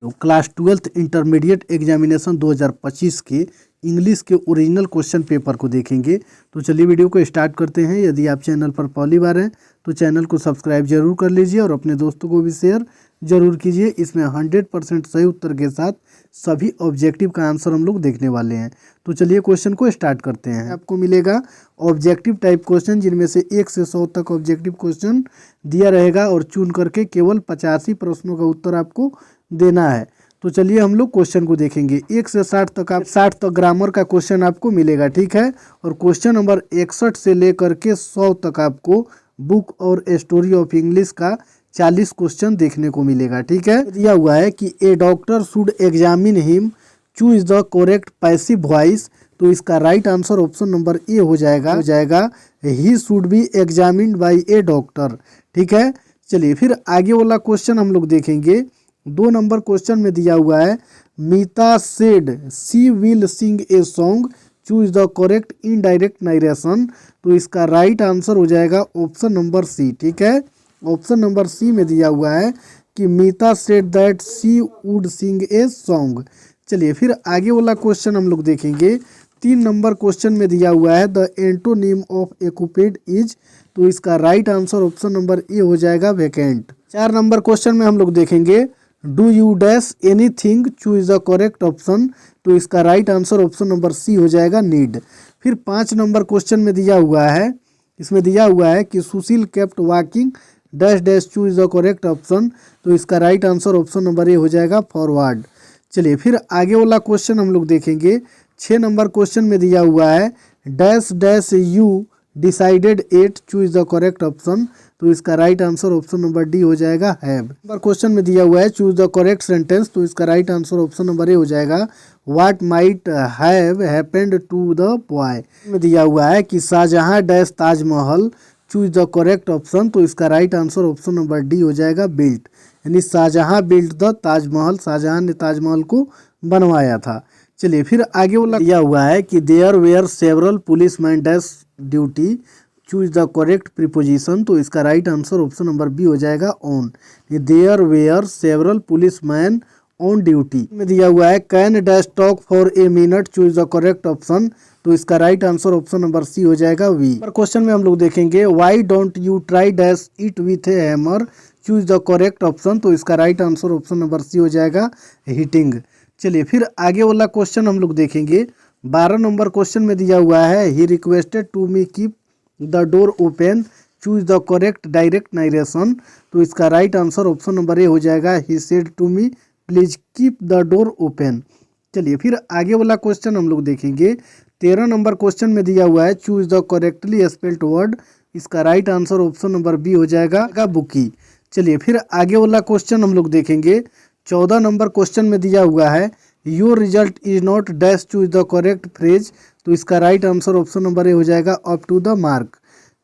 तो class 12th intermediate examination 2025 के English के ओरिजिनल क्वेश्चन पेपर को देखेंगे। तो चलिए वीडियो को स्टार्ट करते हैं। यदि आप चैनल पर पहली बार हैं तो चैनल को सब्सक्राइब जरूर कर लीजिए और अपने दोस्तों को भी शेयर जरूर कीजिए। इसमें 100% सही उत्तर के साथ सभी ऑब्जेक्टिव का आंसर हम लोग देखने वाले हैं। तो चलिए क्वेश्चन को स्टार्ट करते हैं। आपको मिलेगा ऑब्जेक्टिव टाइप क्वेश्चन, जिनमें से 1 से 100 तक ऑब्जेक्टिव क्वेश्चन दिया रहेगा और चुन करके केवल 85 प्रश्नों का उत्तर आपको देना है। तो चलिए हम लोग क्वेश्चन को देखेंगे। 1 से 60 तक 60 तक ग्रामर का क्वेश्चन आपको मिलेगा, ठीक है। और क्वेश्चन नंबर 61 से लेकर के 100 तक आपको बुक और स्टोरी ऑफ इंग्लिश का 40 क्वेश्चन देखने को मिलेगा, ठीक है। दिया हुआ है कि A doctor should examine him, choose the correct passive voice. तो इसका right answer option number A हो जाएगा he should be examined by a doctor, ठीक है। चलिए फिर आगे वाला क्वेश्चन हम लोग देखेंगे। 2 नंबर क्वेश्चन में दिया हुआ है Meeta said she will sing a song, choose the correct indirect narration. तो इसका राइट आंसर हो जाएगा ऑप्शन नंबर सी, ठीक है। ऑप्शन नंबर सी में दिया हुआ है कि Meeta said that she would sing a song. चलिए फिर आगे वाला क्वेश्चन हम लोग देखेंगे। 3 नंबर क्वेश्चन में दिया हुआ है द एंटोनिम ऑफ एक्यूपेड इज। तो इसका right answer option number A हो जाएगा वैकेंट। 4 नंबर क्वेश्चन में हम लोग देखेंगे do you dash anything, choose the correct option. तो इसका right answer option number C हो जाएगा नीड। फिर 5 नंबर क्वेश्चन में दिया हुआ है, इसमें दिया हुआ है कि Sushil kept walking dash dash, choose the correct option. तो इसका right answer option number A हो जाएगा फॉरवर्ड। चलिए फिर आगे वाला क्वेश्चन हम लोग देखेंगे। 6 नंबर क्वेश्चन में दिया हुआ है dash dash you decided at, choose the correct option. तो इसका right answer option number D हो जाएगा हैव। नंबर क्वेश्चन में दिया हुआ है चूज द करेक्ट सेंटेंस। तो इसका right answer option number A हो जाएगा what might have happened to the boy. में दिया हुआ है कि Shah Jahan dash Taj Mahal, choose the correct option. तो इसका right answer option number D हो जाएगा बिल्ट, यानी शाहजहां बिल्ट द ताजमहल, शाहजहां ने ताजमहल को बनवाया था। चलिए फिर आगे वाला दिया हुआ है कि there were several policemen dash duty, choose the correct preposition. तो इसका right answer option number B हो जाएगा on. There were several policemen on duty. में दिया हुआ है can dash talk for a minute, choose the correct option. तो इसका right answer option number C हो जाएगा वी। पर क्वेश्चन में हम लोग देखेंगे why don't you try dash it with a hammer, choose the correct option. तो इसका right answer option number C हो जाएगा हिटिंग। चलिए फिर आगे वाला क्वेश्चन हम लोग देखेंगे। 12 नंबर क्वेश्चन में दिया हुआ है he requested to me keep the door open, choose the correct direct narration. तो इसका right answer option number A हो जाएगा he said to me please keep the door open. चलिए फिर आगे वाला क्वेश्चन हम लोग देखेंगे। 13 नंबर क्वेश्चन में दिया हुआ है choose the correctly spelled word. इसका right answer option number B हो जाएगा बुकी। चलिए फिर आगे वाला क्वेश्चन हम लोग देखेंगे। 14 नंबर क्वेश्चन में दिया हुआ है your result is not dash, choose the correct phrase. तो इसका right answer option number A हो जाएगा अप टू द मार्क।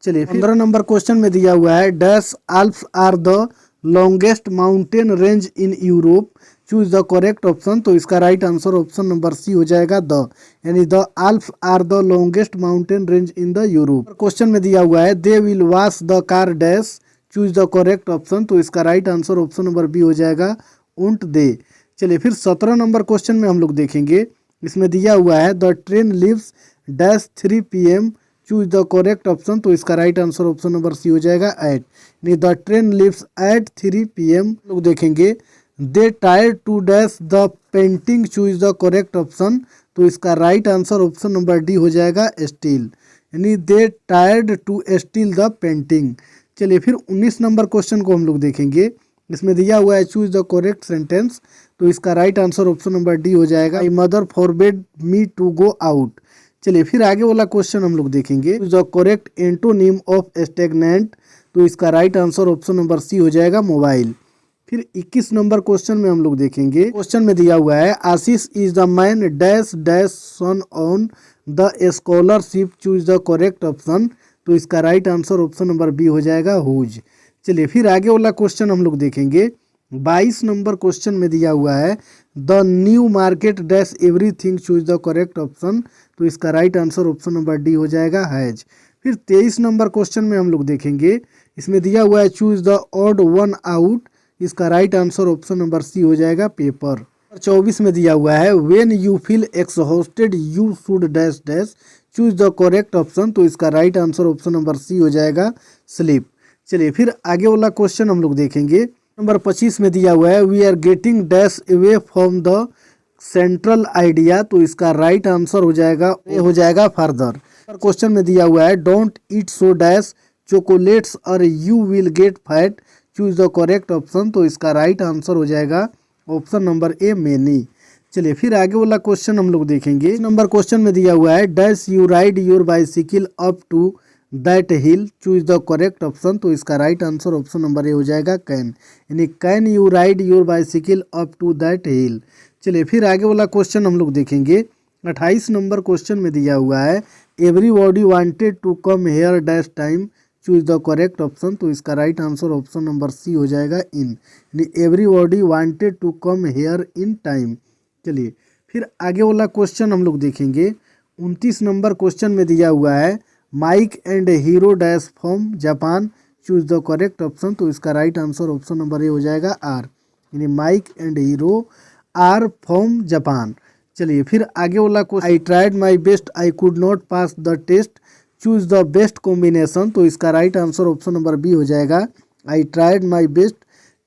चलिए 15 नंबर क्वेश्चन में दिया हुआ है dash Alps are the longest mountain range in Europe, choose the correct option. तो इसका right answer option number C हो जाएगा द, यानी the Alps are the longest mountain range in the Europe. Question में दिया हुआ है they will wash the car dash, choose the correct option. तो इसका right answer option number B हो जाएगा ओंट दे। चलिए फिर 17 नंबर क्वेश्चन में हम लोग देखेंगे। इसमें दिया हुआ है the train leaves dash 3 PM, choose the correct option. तो इसका right answer option number C हो जाएगा एट, यानी the train leaves at 3 PM। लोग देखेंगे they tired to dash the painting, choose the correct option. तो इसका right answer option number D हो जाएगा स्टील, यानी they tired to still the painting. चलिए फिर 19 नंबर क्वेश्चन को हम लोग देखेंगे। इसमें दिया हुआ है चूज द करेक्ट सेंटेंस। तो इसका right answer option number D हो जाएगा my mother forbade me to go out. चलिए फिर आगे वाला क्वेश्चन हम लोग देखेंगे choose the correct antonym of stagnant. तो इसका right answer option number C हो जाएगा मोबाइल। फिर 21 नंबर क्वेश्चन में हम लोग देखेंगे। क्वेश्चन में दिया हुआ है Ashish is the man dash dash son on the scholarship, choose the correct option. तो इसका right answer option number B हो जाएगा हुज। चलिए फिर आगे वाला क्वेश्चन हम लोग देखेंगे। 22 नंबर क्वेश्चन में दिया हुआ है the new market dash everything, choose the correct option. तो इसका right answer option number D हो जाएगा हैज। फिर 23 नंबर क्वेश्चन में हम लोग देखेंगे। इसमें दिया हुआ है choose the odd one out. इसका right answer option number C हो जाएगा पेपर। 24 में दिया हुआ है when you feel exhausted you should dash dash, choose the correct option. तो इसका right answer option number C हो जाएगा स्लीप। चलिए फिर आगे वाला क्वेश्चन हम लोग देखेंगे। नंबर 25 में दिया हुआ है we are getting dash away from the central idea. तो इसका राइट आंसर हो जाएगा फर्दर। क्वेश्चन में दिया हुआ है don't eat so dash chocolates और you will get fat, choose the correct option. तो इसका राइट आंसर हो जाएगा ऑप्शन नंबर ए मेनी। चलिए फिर आगे वाला क्वेश्चन हम लोग देखेंगे। नंबर क्वेश्चन में दिया हुआ है dash you ride your bicycle up to that hill, choose the correct option. तो इसका right answer option number A हो जाएगा कैन, यानी can you ride your bicycle up to that hill. चलिए फिर आगे वाला क्वेश्चन हम लोग देखेंगे। 28 नंबर क्वेश्चन में दिया हुआ है everybody wanted to come here dash time, choose the correct option. तो इसका right answer option number C हो जाएगा इन, यानी everybody wanted to come here in time. चलिए फिर आगे वाला क्वेश्चन हम लोग देखेंगे। 29 नंबर क्वेश्चन में दिया हुआ है Mike and Hiro dash from Japan, choose the correct option. तो इसका right answer option number A हो जाएगा आर, यानी Mike and Hiro are from Japan. चलिए फिर आगे वाला question I tried my best I could not pass the test, choose the best combination. तो इसका right answer option number B हो जाएगा I tried my best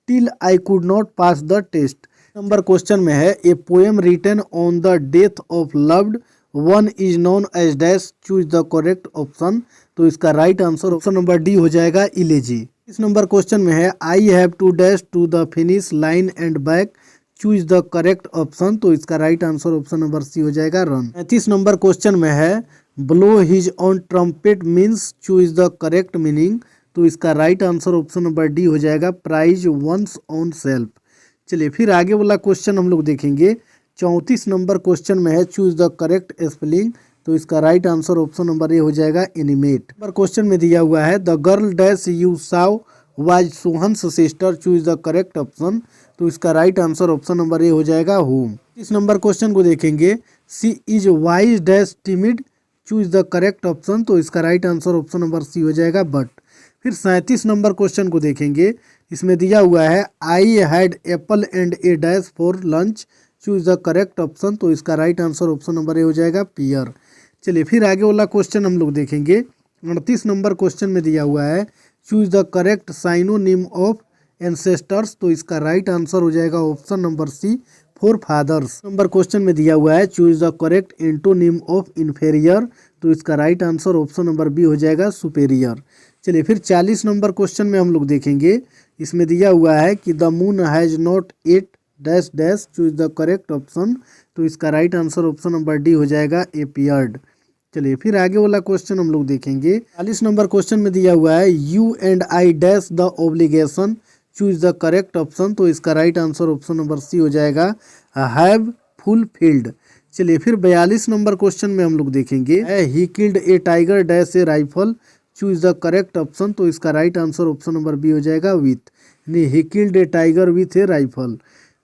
till I could not pass the test. Number question में है a poem written on the death of loved one is known as dash, choose the correct option. तो इसका right answer option number D हो जाएगा elegy. इस number question में है I have to dash to the finish line and back, choose the correct option. तो इसका right answer option number C हो जाएगा रन। 35 नंबर क्वेश्चन में है blow his on trumpet means, choose the correct meaning. तो इसका right answer option number D हो जाएगा प्राइज वंस ऑन सेल्फ। चलिए फिर आगे वाला क्वेश्चन हम लोग देखेंगे। 34 नंबर क्वेश्चन में है चूज द करेक्ट स्पेलिंग। तो इसका right answer option number A हो जाएगा एनिमेट। नंबर क्वेश्चन में दिया हुआ है the girl dash you saw was Sohan's sister, choose the correct option. तो इसका right answer option number A हो जाएगा होम। इस नंबर क्वेश्चन को देखेंगे she is wise dash timid, choose the correct option. तो इसका right answer option number C हो जाएगा बट। फिर 37 नंबर क्वेश्चन को देखेंगे। इसमें दिया हुआ है I had Apple and A dash for lunch, choose the correct option. तो इसका right answer option number A हो जाएगा पियर। चलिए फिर आगे वाला क्वेश्चन हम लोग देखेंगे। 38 नंबर क्वेश्चन में दिया हुआ है choose the correct synonym of ancestors. तो इसका राइट आंसर हो जाएगा option number C for fathers. Number question में दिया हुआ है choose the correct antonym of inferior. तो इसका right answer option number B हो जाएगा सुपेरियर। चलिए फिर 40 नंबर क्वेश्चन में हम लोग देखेंगे। इसमें दिया हुआ है कि the moon has not at dash dash, choose the correct option. तो इसका right answer option number D हो जाएगा एपियर्ड। चलिए फिर आगे वाला क्वेश्चन हम लोग देखेंगे। 40 नंबर क्वेश्चन में दिया हुआ है you and I dash the obligation, choose the correct option. तो इसका right answer option number C हो जाएगा हैव फुलफिल्ड। चलिए फिर 42 नंबर क्वेश्चन में हम लोग देखेंगे he killed a tiger dash a rifle, choose the correct option. तो इसका right answer option number B हो जाएगा विथ, यानी he killed a tiger with a rifle.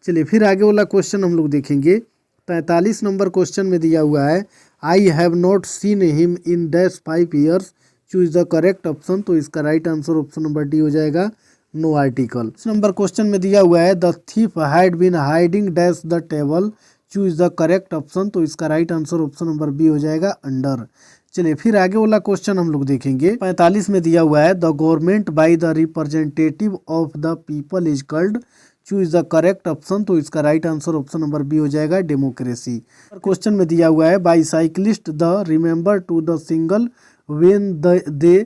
चलिए फिर आगे वाला क्वेश्चन हम लोग देखेंगे। 43 नंबर क्वेश्चन में दिया हुआ है I have not seen him in dash 5 years, choose the correct option. तो इसका right answer option number D हो जाएगा नो आर्टिकल। इस नंबर क्वेश्चन में दिया हुआ है the thief had been hiding dash the table, choose the correct option. तो इसका right answer option number B हो जाएगा अंडर। चलिए फिर आगे वाला क्वेश्चन हम लोग देखेंगे। 45 में दिया हुआ है the government by the representative of the people is called, choose the correct option. तो इसका right answer option number B हो जाएगा डेमोक्रेसी। क्वेश्चन में दिया हुआ है bicyclist the remember to the signal when they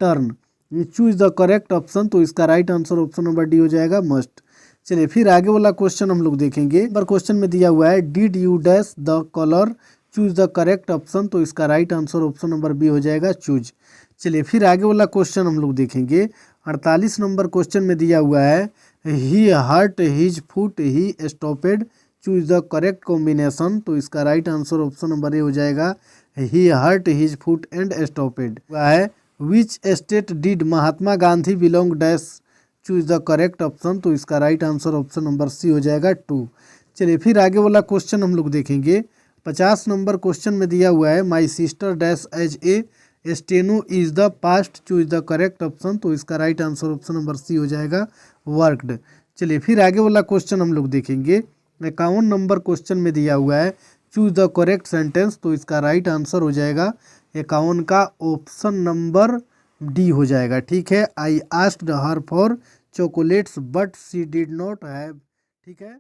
turn, choose the correct option. तो इसका right answer option number D हो जाएगा मस्ट। चलिए फिर आगे वाला क्वेश्चन हम लोग देखेंगे। नंबर क्वेश्चन में दिया हुआ है did you dash the colour, choose the correct option. तो इसका right answer option number B हो जाएगा चूज। चलिए फिर आगे वाला क्वेश्चन हम लोग देखेंगे। 48 नंबर क्वेश्चन में दिया हुआ है he hurt his foot he stopped, choose the correct combination. तो इसका right answer option number A हो जाएगा he hurt his foot and stopped. है which state did Mahatma Gandhi belong dash, choose the correct option. तो इसका right answer option number C हो जाएगा 2। चलिए फिर आगे वाला क्वेश्चन हम लोग देखेंगे। 50 नंबर क्वेश्चन में दिया हुआ है my sister dash as a steno is the past, choose the correct option. तो इसका right answer option number C हो जाएगा वर्कड। चलिए फिर आगे वाला क्वेश्चन हम लोग देखेंगे। 51 नंबर क्वेश्चन में दिया हुआ है चूज द करेक्ट सेंटेंस, तो इसका राइट आंसर हो जाएगा 51 का ऑप्शन नंबर डी हो जाएगा। ठीक है, I asked her for chocolates but she did not have. ठीक है।